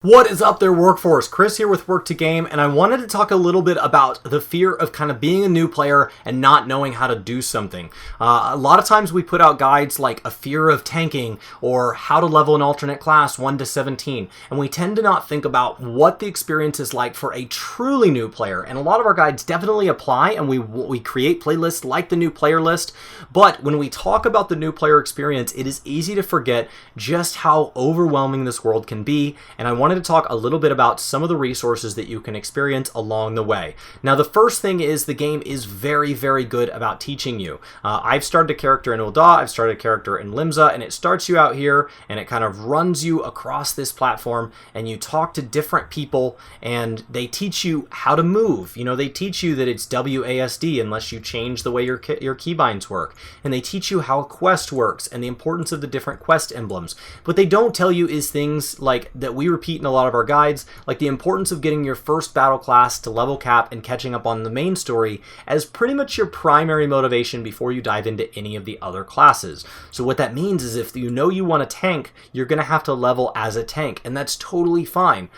What is up there, Workforce? Chris here with Work to Game, and I wanted to talk a little bit about the fear of kind of being a new player and not knowing how to do something. A lot of times we put out guides like a fear of tanking or how to level an alternate class 1 to 17, and we tend to not think about what the experience is like for a truly new player. And a lot of our guides definitely apply, and we create playlists like the new player list, but when we talk about the new player experience, it is easy to forget just how overwhelming this world can be, and I wanted to talk a little bit about some of the resources that you can experience along the way. Now, the first thing is the game is very, very good about teaching you. I've started a character in Ul'dah, I've started a character in Limsa, and it starts you out here, and it kind of runs you across this platform, and you talk to different people, and they teach you how to move. You know, they teach you that it's WASD unless you change the way your keybinds work, and they teach you how a quest works and the importance of the different quest emblems. What they don't tell you is things like that we repeat in a lot of our guides, like the importance of getting your first battle class to level cap and catching up on the main story as pretty much your primary motivation before you dive into any of the other classes. So what that means is if you know you want to tank, you're going to have to level as a tank, and that's totally fine.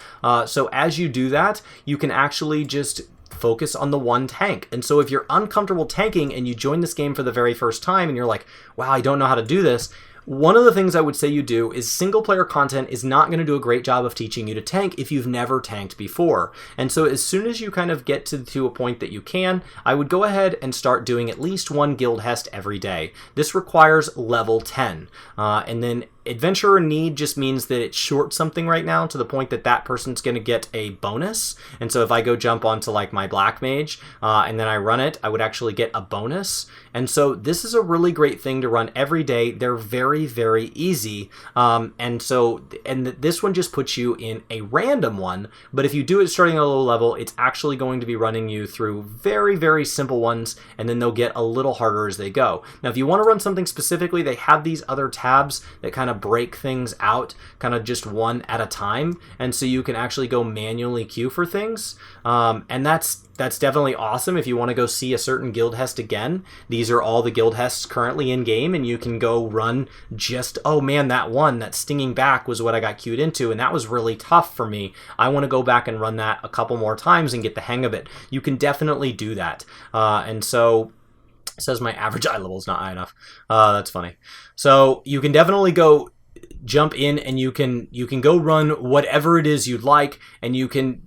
So as you do that, you can actually just focus on the one tank. And so if you're uncomfortable tanking and you join this game for the very first time and you're like, wow, I don't know how to do this, one of the things I would say you do is single player content is not going to do a great job of teaching you to tank if you've never tanked before. And so as soon as you kind of get to a point that you can, I would go ahead and start doing at least one guildhest every day. This requires level 10. And then Adventurer Need just means that it's short something right now to the point that that person's going to get a bonus. And so if I go jump onto like my Black Mage and then I run it, I would actually get a bonus. And so this is a really great thing to run every day. They're very, very easy. And this one just puts you in a random one. But if you do it starting at a low level, it's actually going to be running you through very, very simple ones. And then they'll get a little harder as they go. Now, if you want to run something specifically, they have these other tabs that kind of break things out kind of just one at a time, and so you can actually go manually queue for things, and that's definitely awesome if you want to go see a certain guildhest again. These are all the guildhests currently in game, and you can go run just, oh man, that stinging back was what I got queued into, and that was really tough for me. I want to go back and run that a couple more times and get the hang of it. You can definitely do that, and so it says my average eye level is not high enough. That's funny. So you can definitely go jump in and you can go run whatever it is you'd like, and you can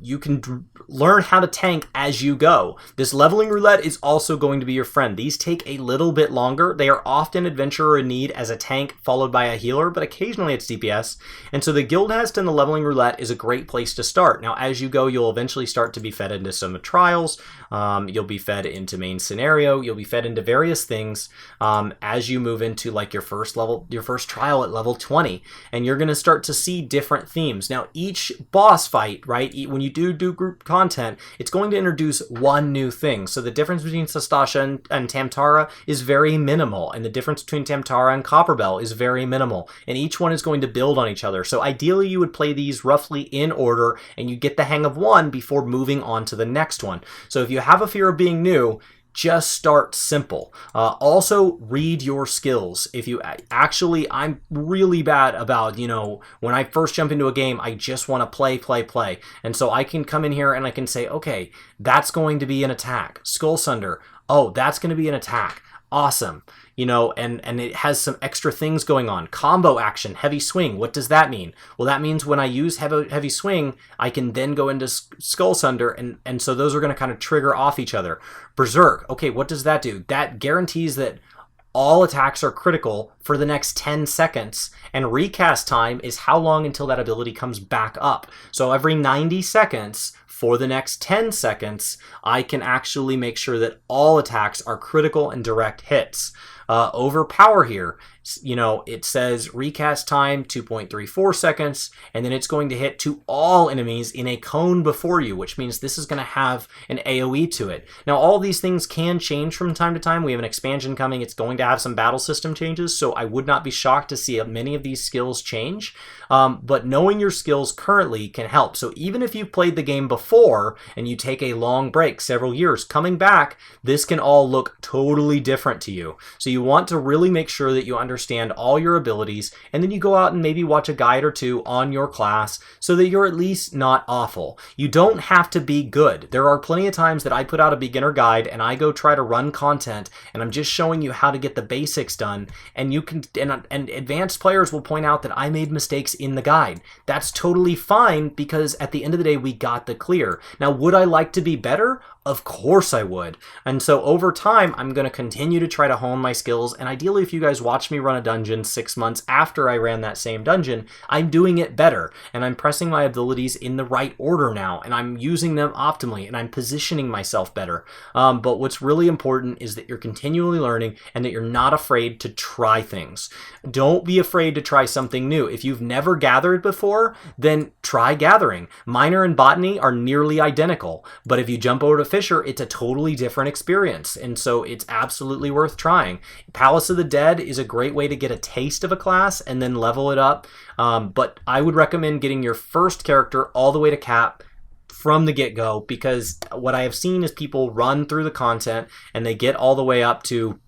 learn how to tank as you go. This leveling roulette is also going to be your friend. These take a little bit longer. They are often Adventurer in Need as a tank followed by a healer, but occasionally it's DPS. And so the guildhest and the leveling roulette is a great place to start. Now as you go, you'll eventually start to be fed into some trials. You'll be fed into main scenario. You'll be fed into various things as you move into like your first trial at level 20, and you're going to start to see different themes. Now each boss fight, right, when you do group content, it's going to introduce one new thing. So the difference between Sastasha and Tamtara is very minimal, and the difference between Tamtara and Copperbell is very minimal, and each one is going to build on each other. So ideally you would play these roughly in order, and you get the hang of one before moving on to the next one. So if you have a fear of being new, just start simple. Also, read your skills. If you I'm really bad about, when I first jump into a game, I just want to play. And so I can come in here and I can say, okay, that's going to be an attack. Skull Sunder. Oh, that's going to be an attack. Awesome. And it has some extra things going on. Combo action, heavy swing. What does that mean? Well, that means when I use heavy swing, I can then go into Skull Sunder, and so those are going to kind of trigger off each other. Berserk. Okay, what does that do? That guarantees that all attacks are critical for the next 10 seconds, and recast time is how long until that ability comes back up. So every 90 seconds for the next 10 seconds, I can actually make sure that all attacks are critical and direct hits. Overpower here, it says recast time 2.34 seconds, and then it's going to hit to all enemies in a cone before you, which means this is going to have an AoE to it. Now, all these things can change from time to time. We have an expansion coming. It's going to have some battle system changes, so I would not be shocked to see many of these skills change. But knowing your skills currently can help. So even if you've played the game before and you take a long break, several years, coming back, this can all look totally different to you. So you want to really make sure that you understand understand all your abilities, and then you go out and maybe watch a guide or two on your class so that you're at least not awful. You don't have to be good. There are plenty of times that I put out a beginner guide and I go try to run content and I'm just showing you how to get the basics done, and you can and advanced players will point out that I made mistakes in the guide. That's totally fine, because at the end of the day we got the clear. Now, would I like to be better? Of course I would. And so over time, I'm going to continue to try to hone my skills. And ideally, if you guys watch me run a dungeon 6 months after I ran that same dungeon, I'm doing it better. And I'm pressing my abilities in the right order now. And I'm using them optimally. And I'm positioning myself better. But what's really important is that you're continually learning and that you're not afraid to try things. Don't be afraid to try something new. If you've never gathered before, then try gathering. Miner and botany are nearly identical. But if you jump over to Fisher, it's a totally different experience, and so it's absolutely worth trying. Palace of the Dead is a great way to get a taste of a class and then level it up, but I would recommend getting your first character all the way to cap from the get-go, because what I have seen is people run through the content and they get all the way up to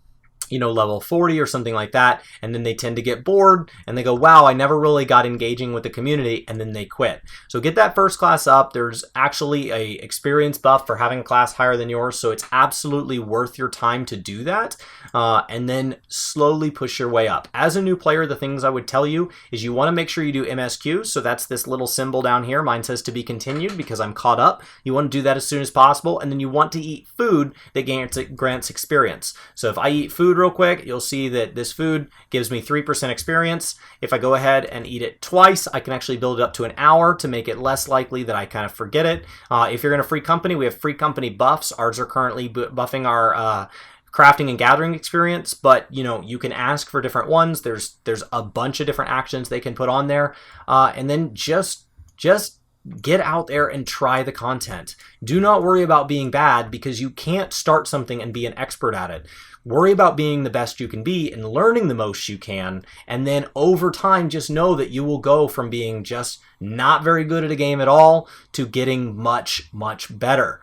level 40 or something like that, and then they tend to get bored and they go, wow, I never really got engaging with the community, and then they quit. So get that first class up. There's actually a experience buff for having a class higher than yours, so it's absolutely worth your time to do that, and then slowly push your way up. As a new player, the things I would tell you is you want to make sure you do MSQ, so that's this little symbol down here. Mine says to be continued because I'm caught up. You want to do that as soon as possible, and then you want to eat food that grants experience. So if I eat food real quick, you'll see that this food gives me 3% experience. If I go ahead and eat it twice, I can actually build it up to an hour to make it less likely that I kind of forget it. If you're in a free company, we have free company buffs. Ours are currently buffing our crafting and gathering experience, but you can ask for different ones. There's a bunch of different actions they can put on there, and then just get out there and try the content. Do not worry about being bad, because you can't start something and be an expert at it. Worry about being the best you can be and learning the most you can, and then over time just know that you will go from being just not very good at a game at all to getting much, much better.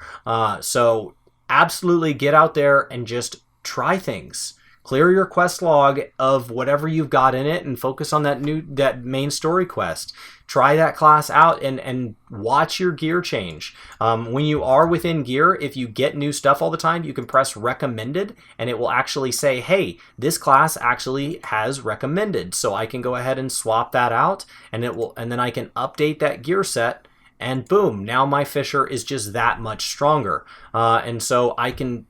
So absolutely get out there and just try things. Clear your quest log of whatever you've got in it and focus on that main story quest. Try that class out and watch your gear change. When you are within gear, if you get new stuff all the time, you can press recommended and it will actually say, hey, this class actually has recommended. So I can go ahead and swap that out, and then I can update that gear set, and boom, now my Fisher is just that much stronger. And so I can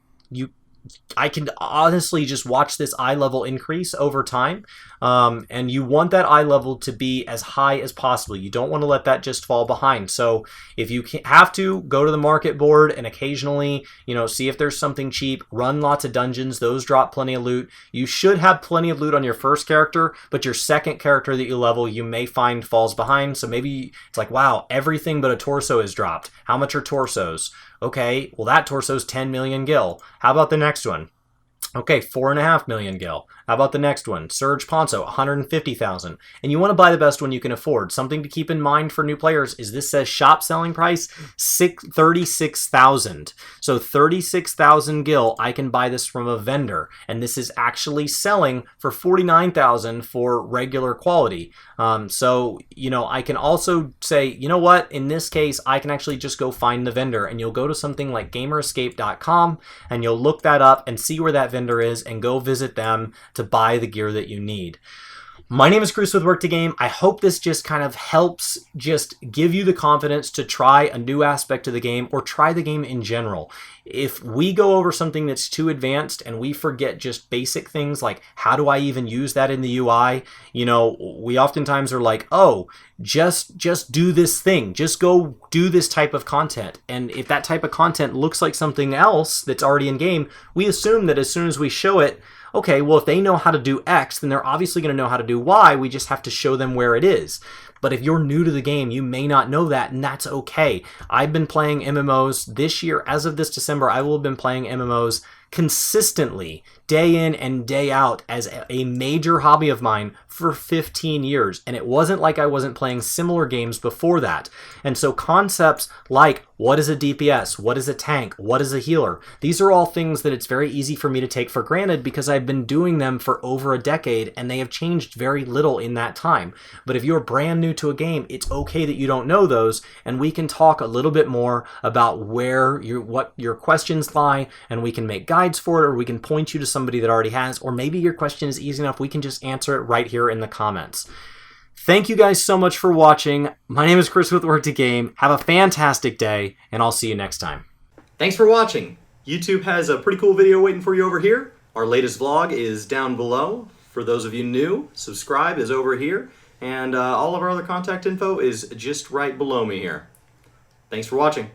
honestly just watch this eye level increase over time, and you want that eye level to be as high as possible. You don't want to let that just fall behind. So if you have to, go to the market board and occasionally see if there's something cheap. Run lots of dungeons, those drop plenty of loot. You should have plenty of loot on your first character, but your second character that you level, you may find falls behind. So maybe it's like, wow, everything but a torso is dropped. How much are torsos? Okay, well that torso's 10 million gil. How about the next one? Okay, 4.5 million gil. How about the next one? Surge Ponzo, 150,000. And you want to buy the best one you can afford. Something to keep in mind for new players is this says shop selling price 36,000. So 36,000 gil, I can buy this from a vendor. And this is actually selling for 49,000 for regular quality. So I can also say, you know what? In this case, I can actually just go find the vendor, and you'll go to something like gamerescape.com and you'll look that up and see where that vendor is and go visit them to buy the gear that you need. My name is Chris with Work to Game. I hope this just kind of helps just give you the confidence to try a new aspect of the game or try the game in general. If we go over something that's too advanced and we forget just basic things like how do I even use that in the UI, we oftentimes are like, oh, just do this thing. Just go do this type of content. And if that type of content looks like something else that's already in game, we assume that as soon as we show it, okay, well, if they know how to do X, then they're obviously going to know how to do Y. We just have to show them where it is. But if you're new to the game, you may not know that, and that's okay. I've been playing MMOs this year. As of this December, I will have been playing MMOs consistently, day in and day out, as a major hobby of mine for 15 years. And it wasn't like I wasn't playing similar games before that. And so concepts like, what is a DPS? What is a tank? What is a healer? These are all things that it's very easy for me to take for granted because I've been doing them for over a decade and they have changed very little in that time. But if you're brand new to a game, it's okay that you don't know those, and we can talk a little bit more about what your questions lie, and we can make guides for it, or we can point you to somebody that already has, or maybe your question is easy enough, we can just answer it right here in the comments. Thank you guys so much for watching. My name is Chris with Work to Game. Have a fantastic day, and I'll see you next time. Thanks for watching. YouTube has a pretty cool video waiting for you over here. Our latest vlog is down below. For those of you new, subscribe is over here, and all of our other contact info is just right below me here. Thanks for watching.